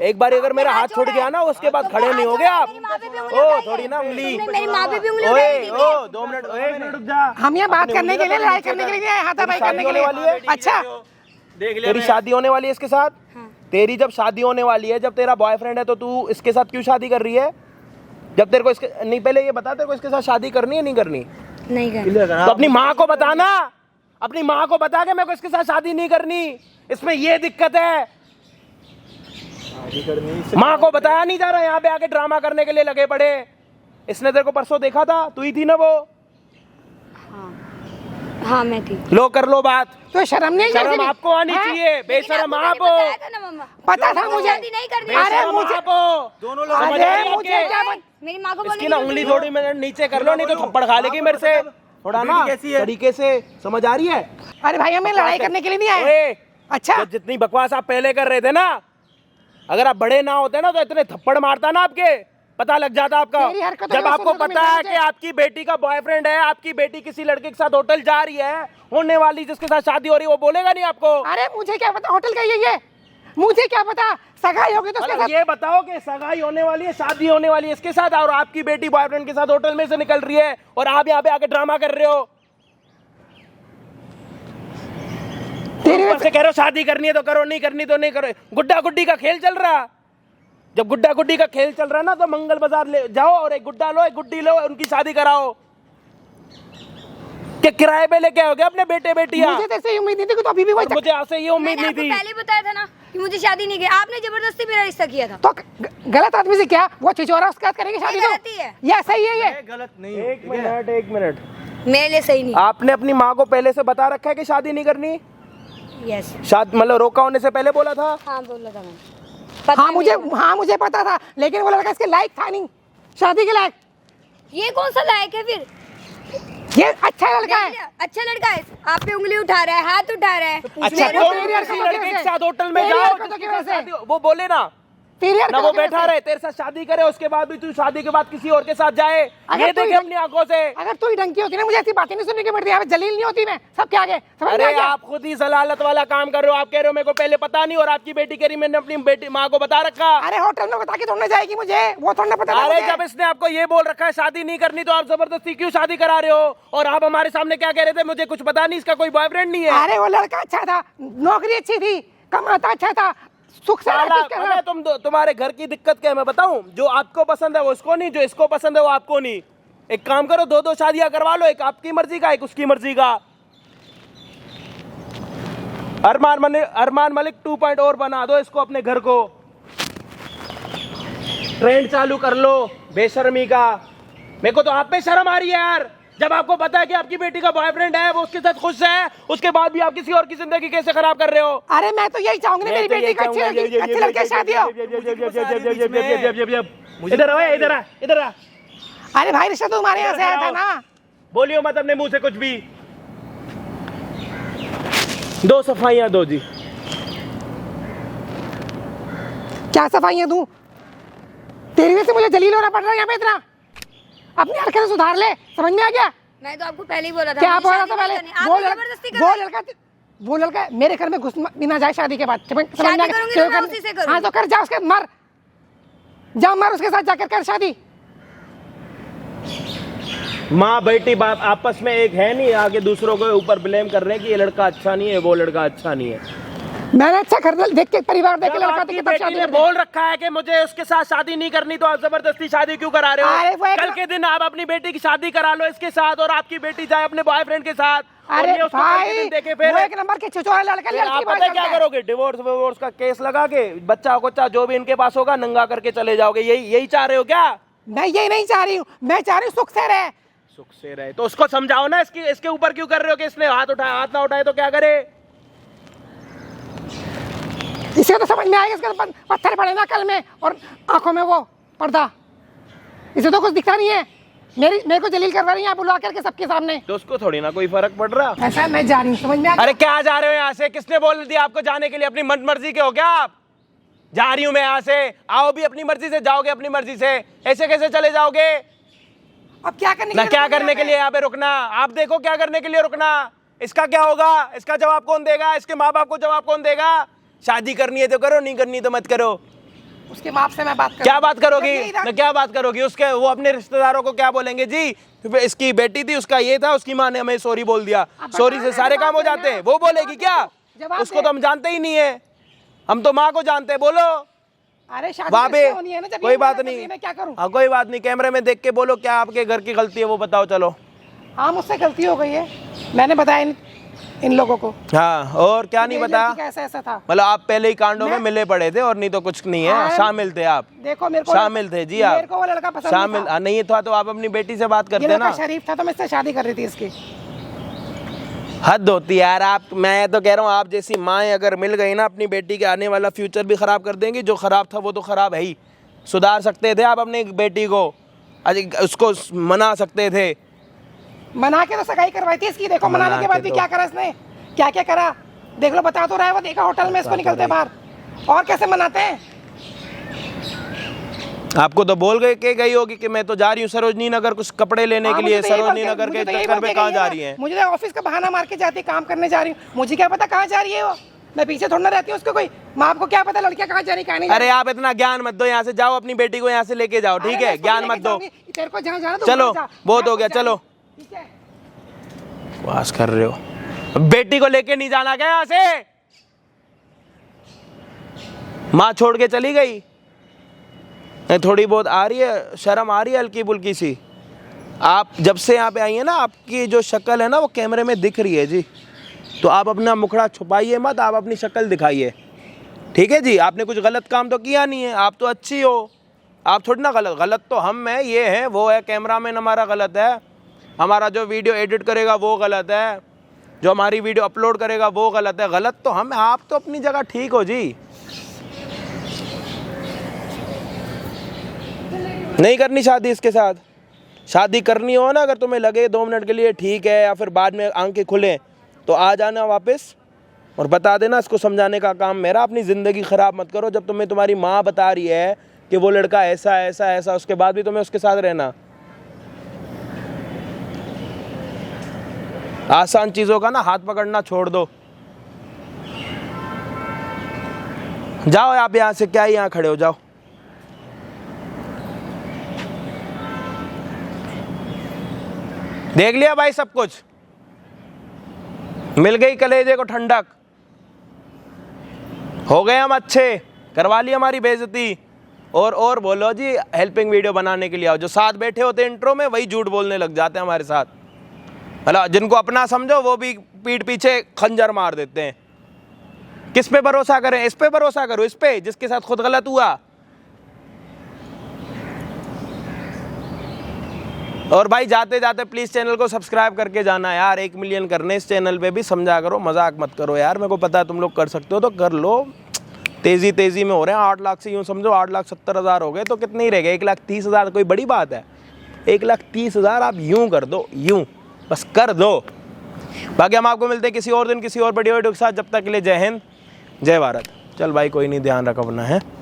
एक बार अगर मेरा हाथ छूट गया ना, उसके बाद खड़े नहीं हो गए आप। ओ थोड़ी ना उंगली, मेरी माँ पे भी उंगली ओए उठाई थी। ओ 2 मिनट, 1 मिनट रुक जा। हम यहाँ बात अपनी करने के उंगली लिए, का लड़ाई नीचे करने के कर। लिए, हाथापाई शादी करने के होने वाली लिए। है? अच्छा देख लिया तेरी शादी होने वाली है इसके साथ? तेरी जब शादी होने वाली है, जब तेरा बॉयफ्रेंड है, तो तू इसके साथ क्यों शादी कर रही है? जब तेरे को इसके नहीं, पहले ये बता, तेरे को इसके साथ शादी करनी है नहीं करनी? नहीं कर। तो अपनी माँ को बताना, अपनी माँ को बता के मेरे को इसके साथ शादी नहीं करनी। इसमें ये दिक्कत है, माँ को बताया नहीं जा रहा, यहाँ पे आके ड्रामा करने के लिए लगे पड़े। इसने तेरे को परसों देखा था, तू ही थी ना वो? हाँ मैं थी। लो कर लो बात। तो शर्म नहीं शर्म जैसे भी? आपको आनी हैं? चाहिए, बेशरम आप हो। बताया था ना मम्मा, पता था मुझे। शादी नहीं करनी। अरे बेशरम मुझे आप हो। दोनों लोग समझ रहे अरे हैं मुझे आपके? क्या मेरी माँ को इसकी बोलने ना की उंगली जरूरत थोड़ी मिनट नीचे कर लो, नहीं तो थप्पड़ खा लेगी मेरे से। थोड़ा ना बेटी कैसी है? तरीके से, समझ आ रही है? अरे भाई हमें लड़ाई करने के लिए नहीं आए। ओए, अच्छा जो जितनी बकवास आप पहले कर रहे थे ना, अगर आप बड़े ना होते ना तो इतने थप्पड़ मारता ना, आपके पता लग जाता आपका। तेरी हरकतों जब में आपको सुनने को पता मिल है रहा कि आपकी बेटी का बॉयफ्रेंड है, आपकी बेटी किसी लड़के के साथ होटल जा रही है, होने वाली जिसके साथ शादी हो रही है, वो बोलेगा नहीं आपको? अरे मुझे क्या पता होटल का ये मुझे क्या पता, सगाई होगी तो उसके मतलब साथ। ये बताओ कि सगाई होने वाली है, शादी होने वाली है इसके साथ, और आपकी बेटी बॉयफ्रेंड के साथ होटल में से निकल रही है, और आप यहाँ पे आके ड्रामा कर रहे हो। तेरे ऊपर से कह रहे हो शादी करनी है तो करो, नहीं करनी तो नहीं करो। गुड्डा गुड्डी का खेल चल रहा। जब गुड्डा गुड्डी का खेल चल रहा है ना, तो मंगल बाजार ले जाओ और एक गुड्डा लो, एक गुड्डी लो, उनकी शादी कराओ। क्या किराए पे लेके आओगे अपने बेटे बेटियां? मुझे तो ऐसे उम्मीद नहीं थी कि तो अभी भी वही मुझे आपसे ये उम्मीद मैंने नहीं आपको थी। पहले बताया था ना कि मुझे शादी नहीं की। आपने जबरदस्ती मेरा रिश्ता किया था। तो गलत आदमी से क्या वो छिचोरा उसके साथ करेंगे शादी? ये गलती है। या सही है ये? गलत नहीं। एक मिनट, एक मिनट, मेरे लिए सही नहीं। आपने अपनी माँ को पहले से बता रखा है कि शादी नहीं करनी? यस। शादी मतलब रोका होने से पहले बोला था? हाँ बोला था मैंने। पता हाँ नहीं है। मुझे पता था, लेकिन वो लड़का इसके लायक था नहीं, शादी के लायक। ये कौन सा लायक है फिर? ये अच्छा लड़का है। अच्छा लड़का है। आप पे उंगली उठा रहा है, हाथ उठा रहा है। अच्छा, मेरे तो को तेरी किसी हरकतों लड़के की के वजह साथ होटल में तेरी जाओ, हरकतों की वजह से। शादी वो बोले ना, तेरी ना हरकतों वो की वजह बैठा से। रहे तेरे साथ शादी करे, उसके बाद भी तू शादी के बाद किसी और के साथ जाए, अगर ये तू देखे ही- अपनी आंखों से। अगर तू ही ढंग की होती ना, मुझे ऐसी बातें नहीं सुनने की पड़ती। यहाँ पे जलील नहीं होती मैं, सब क्या आगे समझ में अरे आ गया? आप खुद ही जलालत वाला काम कर रहे हो। आप कह रहे हो मेरे को पहले पता नहीं, और आपकी बेटी कह रही मैंने अपनी बेटी माँ को बता रखा। अरे होटल में बता के थोड़ा जाएगी मुझे, वो थोड़ा पता था अरे मुझे। जब इसने आपको ये बोल रखा है शादी नहीं करनी, तो आप जबरदस्ती क्यों शादी करा रहे हो? और आप हमारे सामने क्या कह रहे थे? मुझे कुछ पता नहीं, इसका कोई बॉयफ्रेंड नहीं है। अरे वो लड़का अच्छा था, नौकरी अच्छी थी, कमाता अच्छा था, सुख से रहते साला, उसके अरे साथ। तुम्हारे घर की दिक्कत क्या है मैं बताऊं? जो आपको पसंद है वो इसको नहीं, जो इसको पसंद है वो आपको नहीं। एक काम करो, दो शादियां करवा लो, एक आपकी मर्जी का, एक उसकी मर्जी का। अरमान मलिक 2 और बना दो इसको, अपने घर को ट्रेंड चालू कर लो बेशर्मी का। मेरे को तो आप पे शर्म आ रही है यार, जब आपको पता है कि आपकी बेटी का बॉयफ्रेंड है, वो उसके साथ खुश है, उसके बाद भी आप किसी और की जिंदगी कैसे खराब कर रहे हो? अरे मैं तो यही चाहूंगी मेरी बेटी को अच्छे लड़के की शादी हो। इधर आ, इधर आ। अरे भाई रिश्ता तो हमारे यहाँ से आया था ना। बोलियो मत अपने मुंह से कुछ भी। 2 सफाइयां दो जी। क्या सफाइयां दूं? तेरी वजह से मुझे जलील होना पड़ रहा है यहाँ पे इतना। अपनी हरकतें सुधार ले, समझ में आ गया? मैं तो आपको पहले ही बोला था। क्या मुझे बोला शादी था नहीं पहले? करनी। आप जबरदस्ती कर रहे हैं। वो लड़का मेरे घर में घुस भी ना जाए शादी के बाद। समझ में आ गया? करूंगी तो मैं उसी से करूंगी। हाँ तो कर, जा उसके मर, जा मर उसके साथ जाकर कर शादी। माँ बेटी बाप आपस में एक है नहीं, आगे दूसरों के ऊपर ब्लेम कर रहे हैं कि ये लड़का अच्छा नहीं है, वो लड़का अच्छा नहीं है। मैंने अच्छा घर देख के, परिवार देख के लड़का आपकी बेटी ने बोल रखा है कि मुझे उसके साथ शादी नहीं करनी, तो आप जबरदस्ती शादी क्यों करा रहे हो? कल के दिन आप अपनी बेटी की शादी करा लो इसके साथ, और आपकी बेटी जाए अपने बॉयफ्रेंड के साथ। अरे भाई देखे फिर वो एक नंबर के छुछोरा लड़का आप पता क्या करोगे? डिवोर्स का केस लगा के बच्चा कोच्चा जो भी इनके पास होगा नंगा करके चले जाओगे। यही चाह रहे हो क्या? मैं यही नहीं चाह रही हूँ, मैं चाह रही हूँ सुख से रहे। सुख से रहे तो उसको समझाओ ना, इसके ऊपर क्यों कर रहे हो कि इसने हाथ ना उठाए तो क्या करे? इसे तो समझ में आएगा, इसके पत्थर पड़े ना कल में, और आंखों में वो पर्दा, इसे तो कुछ दिखता नहीं है। मेरे को जलील करवा रही है बुला करके सबके सामने, तो उसको थोड़ी ना कोई फर्क पड़ रहा। ऐसा मैं जा रही हूँ, समझ में आ गया? अरे क्या जा रहे हो यहाँ से? किसने बोल दिया आपको जाने के लिए? अपनी मन मर्जी के हो क्या आप? जा रही हूँ मैं यहाँ से, आओ भी अपनी मर्जी से, जाओगे अपनी मर्जी से, ऐसे कैसे चले जाओगे? अब क्या करने ना क्या करने के लिए यहाँ पे रुकना? आप देखो क्या करने के लिए रुकना। इसका क्या होगा? इसका जवाब कौन देगा? इसके माँ बाप को जवाब कौन देगा? शादी करनी है तो करो, नहीं करनी तो मत करो। उसके बाप से मैं बात कर, क्या बात करोगी? मैं क्या बात करोगी? उसके वो अपने रिश्तेदारों को क्या बोलेंगे? जी इसकी बेटी थी, उसका ये था, उसकी माँ ने हमें सॉरी बोल दिया, सॉरी से सारे काम हो जाते हैं। वो बोलेगी क्या? उसको तो हम जानते ही नहीं है, हम तो माँ को जानते हैं। बोलो। अरे बाबे है ना, कोई बात नहीं, मैं क्या करूं? हाँ कोई बात नहीं, कैमरे में देख के बोलो क्या आपके घर की गलती है वो बताओ। चलो। हाँ मुझसे गलती हो गई है, मैंने बताया इन लोगों को। हाँ और क्या नहीं बताया? ऐसा था, मतलब आप पहले ही कांडों में मिले पड़े थे और नहीं तो कुछ नहीं है, शामिल थे आप। देखो मेरे को शामिल थे जी आप। मेरे को वो लड़का पसंद शामिल नहीं था तो आप अपनी बेटी से बात करते ना। शरीफ था तो मैं इससे शादी कर रही थी इसकी। हद होती है यार आप। मैं तो कह रहा हूँ आप जैसी माएँ अगर मिल गई ना, अपनी बेटी के आने वाला फ्यूचर भी खराब कर देंगी। जो खराब था वो तो खराब है ही, सुधार सकते थे आप अपनी बेटी को, उसको मना सकते थे। मना के तो सगाई करवाई थी इसकी, देखो मनाने के बाद भी क्या करा इसने, क्या क्या करा देख लो, बता तो रहा है वो। देखा होटल में इसको निकलते बाहर, और कैसे मनाते हैं। आपको तो बोल गई होगी कि मैं तो जा रही हूँ सरोजनी नगर कुछ कपड़े लेने के लिए। सरोजनी नगर के चक्कर में कहाँ जा रही है? मुझे तो ऑफिस का बहाना मार के जाती, काम करने जा रही हूँ, मुझे क्या पता कहाँ जा रही है वो। मैं पीछे थोड़ा रहती हूँ उसको, कोई माँ आपको क्या पता लड़कियाँ कहाँ जा रही कहाँ नहीं। अरे आप इतना ज्ञान मत दो, यहाँ से जाओ, अपनी बेटी को यहाँ से लेके जाओ, ठीक है? ज्ञान मत दो, तेरे को जहाँ जाना चलो बहुत हो गया, चलो। बस कर रहे हो, बेटी को लेके नहीं जाना क्या यहाँ से? माँ छोड़ के चली गई, थोड़ी बहुत आ रही है शर्म, आ रही है हल्की फुल्की सी। आप जब से यहाँ पे आई है ना, आपकी जो शक्ल है ना वो कैमरे में दिख रही है जी, तो आप अपना मुखड़ा छुपाइए मत, आप अपनी शक्ल दिखाइए, ठीक है जी? आपने कुछ गलत काम तो किया नहीं है, आप तो अच्छी हो, आप थोड़ी ना गलत तो हम हैं, ये है वो है, कैमरामैन हमारा गलत है, हमारा जो वीडियो एडिट करेगा वो गलत है, जो हमारी वीडियो अपलोड करेगा वो गलत है। गलत तो हम, आप तो अपनी जगह ठीक हो जी। नहीं करनी शादी इसके साथ। शादी करनी हो ना, अगर तुम्हें लगे 2 मिनट के लिए ठीक है, या फिर बाद में आंखें खुले, तो आ जाना वापस और बता देना। इसको समझाने का काम मेरा। अपनी ज़िंदगी ख़राब मत करो। जब तुम्हें तुम्हारी माँ बता रही है कि वो लड़का ऐसा ऐसा ऐसा, उसके बाद भी तुम्हें उसके साथ रहना। आसान चीज़ों का ना हाथ पकड़ना छोड़ दो। जाओ आप यहाँ से, क्या ही यहाँ खड़े हो, जाओ। देख लिया भाई सब कुछ, मिल गई कलेजे को ठंडक, हो गए हम अच्छे। करवा ली हमारी बेइज्जती। और बोलो जी हेल्पिंग वीडियो बनाने के लिए आओ। जो साथ बैठे होते हैं इंट्रो में वही झूठ बोलने लग जाते हैं हमारे साथ। मतलब जिनको अपना समझो वो भी पीठ पीछे खंजर मार देते हैं। किस पे भरोसा करें? इस पे भरोसा करो, इस पे जिसके साथ खुद गलत हुआ। और भाई जाते जाते प्लीज चैनल को सब्सक्राइब करके जाना यार। 1 मिलियन करने इस चैनल पे भी, समझा करो, मजाक मत करो यार। मेरे को पता है तुम लोग कर सकते हो तो कर लो। तेजी में हो रहे हैं। 8 लाख से यूँ समझो 8,70,000 हो गए तो कितने ही रह गए? 1,30,000 कोई बड़ी बात है? 1,30,000 आप यूं कर दो, यूं बस कर दो। बाकी हम आपको मिलते हैं किसी और दिन किसी और वीडियो के साथ। जब तक के लिए जय हिंद, जय भारत। चल भाई कोई नहीं, ध्यान रख अपना है।